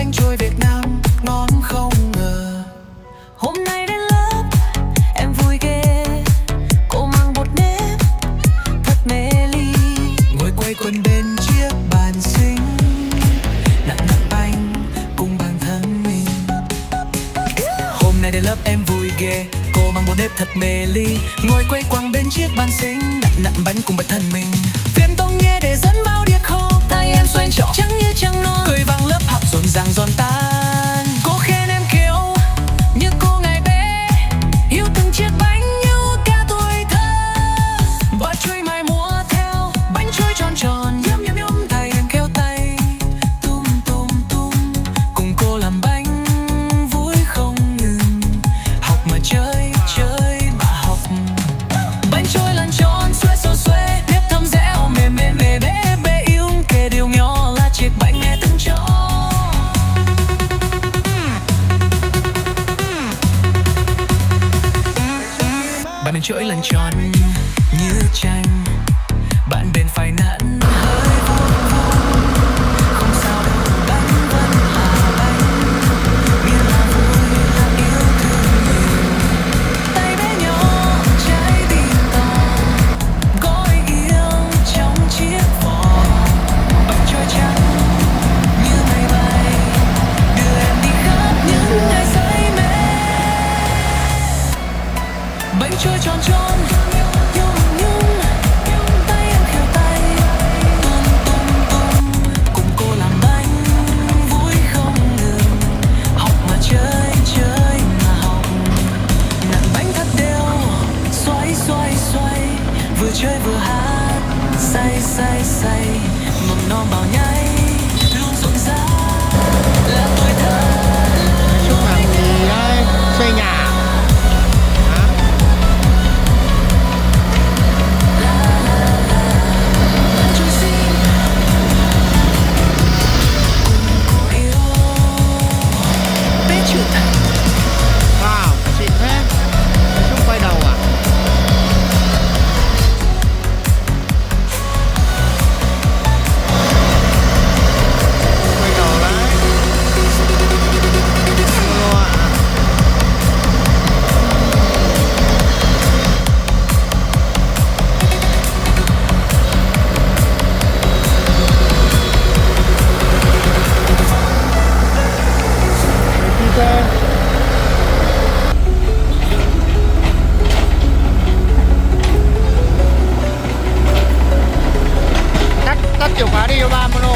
bánh trôi Việt Nam ngon không ngờ. Hôm nay đến lớp em vui ghê, cô mang bột nếp thật mê ly, Ngồi quay quần bên chiếc bàn xinh, nặn nặn bánh cùng bản thân mình. Hôm nay đến lớp em vui ghê, cô mang bột nếp thật mê ly, ngồi quay quanh bên chiếc bàn xinh, nặn nặn bánh cùng bản thân mình. Viên tông nghe để dẫn vào điếc khô, tay em xoay tròn trắng như trăng non, cười vang lớp học rộn ràng giòn tan. Cô khen em kiểu như cô ngày bé, yêu từng chiếc bánh như cả tuổi thơ. Và chuối mai múa theo bánh trôi tròn tròn, nhum nhum nhum, thầy em kéo tay tum tum tum, cùng cô làm bánh vui không ngừng. Học mà chơi, chơi mà học. Bánh trôi lăn tròn xuê xô xuê, nếp thơm dẻo mềm mềm mềm bé bé yêu kề điều nhỏ là chiếc bánh nghe từng chỗ. Bạn bên chuỗi lăn tròn như tranh, bạn bên phải nặn hơi vuông vuông. Không sao đâu, bánh vẫn là bánh, miễn là vui là yêu thương nhiều. Tay bé nhỏ, trái tim to, gói yêu trong chiếc vỏ. Bánh trôi trắng như mây bay, đưa em đi khắp những ngày say mê. Bánh trôi tròn tròn nhung nhung, tay em khều tay tung tung tung, cùng cô làm bánh vui không ngừng. Học mà chơi, chơi mà học, nặn bánh thật đều, xoay xoay xoay, vừa chơi vừa hát, say say say. Mầm non bao nhảy luôn rộn rã là tuổi thơ. Chúc làm gì đây? Xây nhà hả? Trôi xinh cùng cô yêu bé trưởng thành. Wow, xịn thế. Nói chung quay đầu à? Quay đầu đấy. Solo ạ. Đây, tắt chìa khóa đi cho ba Mono.